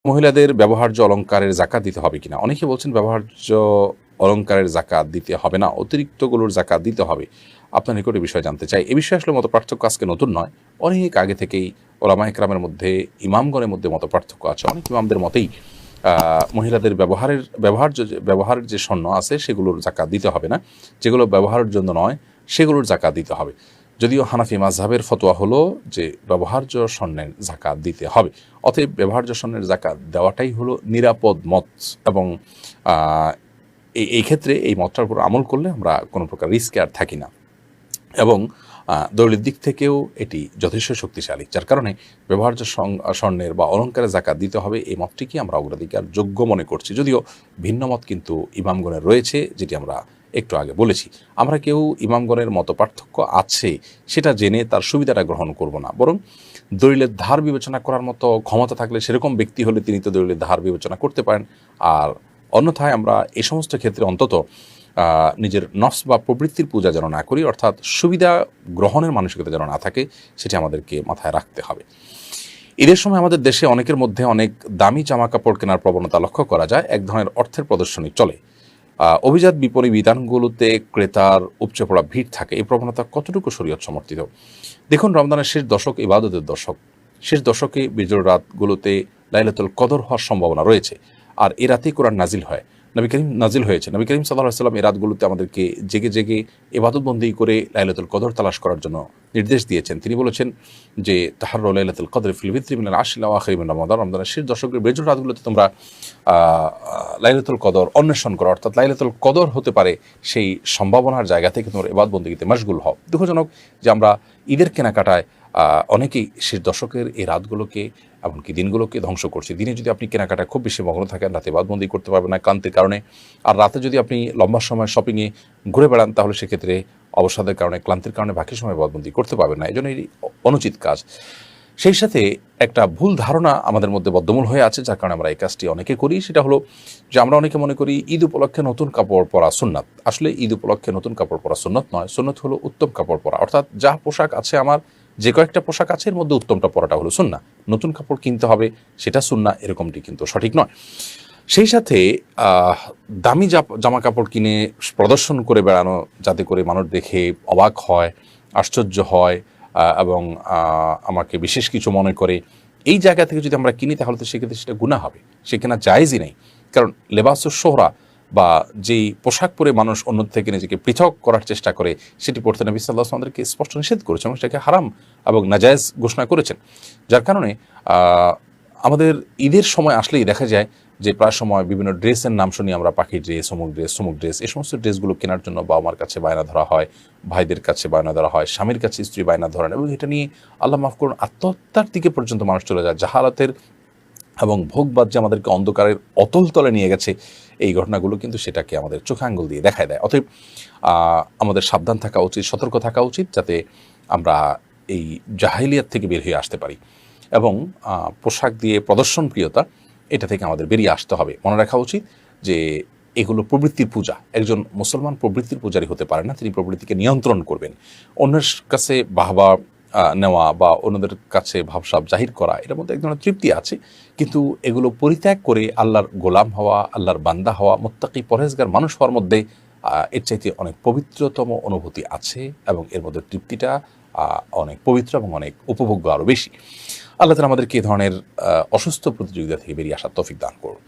মহিলাদের ব্যবহার্য অলংকারের যাকাত দিতে হবে কিনা? অনেকে বলছেন ব্যবহার্য অলংকারের যাকাত দিতে হবে না, অতিরিক্তগুলোর যাকাত দিতে হবে। আপনার নিকট এ বিষয়ে জানতে চাই। এ বিষয়ে আসলে মতপার্থক্য আজকে নতুন নয়। অনেক আগে থেকেই ওলামায়ে কেরামের মধ্যে, ইমামগণের মধ্যে মতপার্থক্য আছে। অনেক ইমামদের মতেই মহিলাদের ব্যবহারের যে স্বর্ণ আছে সেগুলোর যাকাত দিতে হবে না। যেগুলো ব্যবহারের জন্য নয় সেগুলোর যাকাত দিতে হবে। যদিও হানাফি মাযহাবের ফতোয়া হলো যে ব্যবহার্য স্বর্ণের যাকাত দিতে হবে। অতএব ব্যবহার্য স্বর্ণের যাকাত দেওয়াটাই হলো নিরাপদ মত এবং এই ক্ষেত্রে এই মতটার উপর আমল করলে আমরা কোনো প্রকার রিস্কে আর থাকি না এবং দলিলের দিক থেকেও এটি যথেষ্ট শক্তিশালী, যার কারণে ব্যবহার্য স্বর্ণের বা অলংকারের যাকাত দিতে হবে এই মতটিকে আমরা অগ্রাধিকার যোগ্য মনে করছি। যদিও ভিন্ন মত কিন্তু ইমামগণের রয়েছে, যেটি আমরা একটু আগে বলেছি। আমরা কেউ ইমামগণের মত পার্থক্য আছে সেটা জেনে তার সুবিধাটা গ্রহণ করব না, বরং দলিলের ধার বিবেচনা করার মতো ক্ষমতা থাকলে সেরকম ব্যক্তি হলে তিনি তো দলিলের ধার বিবেচনা করতে পারেন। আর অন্যথায় আমরা এই সমস্ত ক্ষেত্রে অন্তত নিজের নফস বা প্রবৃত্তির পূজা যেন না করি, অর্থাৎ সুবিধা গ্রহণের মানসিকতা যেন না থাকে, সেটি আমাদেরকে মাথায় রাখতে হবে। ঈদের সময় আমাদের দেশে অনেকের মধ্যে অনেক দামি জামা কাপড় কেনার প্রবণতা লক্ষ্য করা যায়। এক ধরনের অর্থের প্রদর্শনী চলে। অভিজাত বিপণী বিধানগুলোতে ক্রেতার উপচে পড়া ভিড় থাকে। এই প্রবণতা কতটুকু শরীয়ত সমর্থিত? দেখুন, রমজানের শেষ দশক ইবাদতের দশক। শেষ দশকে বিজোড় রাতগুলোতে লাইলাতুল কদর হওয়ার সম্ভাবনা রয়েছে, আর এ রাতেই কোরআন নাজিল হয়েছে। নবী করিম সাল্লাল্লাহু আলাইহি ওয়াসাল্লাম এই রাতগুলোতে আমাদেরকে জেগে জেগে ইবাদতবন্দি করে লাইলাতুল কদর তালাশ করার জন্য নির্দেশ দিয়েছেন। তিনি বলেছেন যে তাহাররু লাইলাতুল কদর ফিল বিত্রি মিনাল আশরিল আওয়াখির মিন রমাদান। রমজানের শেষ দশকের বেজোড় রাতগুলোতে তোমরা লাইলাতুল কদর অন্বেষণ করো, অর্থাৎ লাইলাতুল কদর হতে পারে সেই সম্ভাবনার জায়গা থেকে তোমরা ইবাদতবন্দিতে মশগুল হও। দুঃখজনক যে আমরা ঈদের কেনাকাটায় অনেকেই শেষ দশকের এই রাতগুলোকে, এমনকি দিনগুলোকে ধ্বংস করছি। দিনে যদি আপনি কেনাকাটায় খুব বেশি মগ্ন থাকেন, রাতে ইবাদতবন্দি করতে পারবেন না ক্লান্তির কারণে। আর রাতে যদি আপনি লম্বা সময় শপিংয়ে ঘুরে বেড়ান, তাহলে সেক্ষেত্রে অবসাদের কারণে, ক্লান্তির কারণে বাকি সময় ইবাদতবন্দি করতে পারবেন না। এই জন্য এটি অনুচিত কাজ। সেই সাথে একটা ভুল ধারণা আমাদের মধ্যে বদ্ধমূল হয়ে আছে, যার কারণে আমরা এই কাজটি অনেকে করি। সেটা হলো যে আমরা অনেকে মনে করি ঈদ উপলক্ষে নতুন কাপড় পরা সুন্নাত। আসলে ঈদ উপলক্ষে নতুন কাপড় পরা সুন্নাত নয়। সুন্নাত হলো উত্তম কাপড় পরা, অর্থাৎ যা পোশাক আছে, আমার যে কয়েকটা পোশাক আছে এর মধ্যে উত্তমটা পরাটা হলো সুন্নাহ। নতুন কাপড় কিনতে হবে সেটা সুন্নাহ, এরকমটি কিন্তু সঠিক নয়। সেই সাথে দামি জামা কাপড় কিনে প্রদর্শন করে বেড়ানো, যাতে করে মানুষ দেখে অবাক হয়, আশ্চর্য হয় এবং আমাকে বিশেষ কিছু মনে করে, এই জায়গা থেকে যদি আমরা কিনি তাহলে তো সেক্ষেত্রে সেটা গুনাহ হবে, সে কেনা জায়েজই নেই। কারণ লেবাসুস শোহরা বা যেই পোশাক পরে মানুষ অন্য থেকে নিজেকে পৃথক করার চেষ্টা করে, সেটি পড়তে নবী সাল্লাল্লাহু আলাইহি ওয়াসাল্লাম আমাদেরকে স্পষ্ট নিষেধ করেছেন এবং সেটাকে হারাম এবং নাজায়েজ ঘোষণা করেছেন। যার কারণে আমাদের ঈদের সময় আসলেই দেখা যায় যে প্রায় সময় বিভিন্ন ড্রেসের নাম শুনি আমরা, পাখির ড্রেস, অমুক ড্রেস, এই সমস্ত ড্রেসগুলো কেনার জন্য বাবা মার কাছে বায়না ধরা হয়, ভাইদের কাছে বায়না ধরা হয়, স্বামীর কাছে স্ত্রী বায়না ধরেন, এবং এটা নিয়ে আল্লাহ মাফ করুন আত্মহত্যার দিকে পর্যন্ত মানুষ চলে যায়। জাহালাতের এবং ভোগবাদ যে আমাদেরকে অন্ধকারের অতল তলে নিয়ে গেছে, এই ঘটনাগুলো কিন্তু সেটাকে আমাদের চোখে আঙ্গুল দিয়ে দেখায় দেয়। অতএব আমাদের সাবধান থাকা উচিত, সতর্ক থাকা উচিত, যাতে আমরা এই জাহিলিয়াত থেকে বের হয়ে আসতে পারি এবং পোশাক দিয়ে প্রদর্শন প্রিয়তা, এটা থেকে আমাদের বেরিয়ে আসতে হবে। মনে রাখা উচিত যে এগুলো প্রবৃত্তির পূজা। একজন মুসলমান প্রবৃত্তির পূজারী হতে পারে না, তিনি প্রবৃত্তিকে নিয়ন্ত্রণ করবেন। অন্যের কাছে বাহবা নেওয়া বা অন্যদের কাছে ভাবসাব জাহির করা, এটার মধ্যে এক ধরনের তৃপ্তি আছে, কিন্তু এগুলো পরিত্যাগ করে আল্লাহর গোলাম হওয়া, আল্লাহর বান্দা হওয়া, মুত্তাকি পরহেজগার মানুষ হওয়ার মধ্যে এর চাইতে অনেক পবিত্রতম অনুভূতি আছে এবং এর মধ্যে তৃপ্তিটা অনেক পবিত্র এবং অনেক উপভোগ্য আরও বেশি। আল্লাহ তাআলা আমাদেরকে এই ধরনের অসুস্থ প্রতিযোগিতা থেকে বেরিয়ে আসার তৌফিক দান করুন।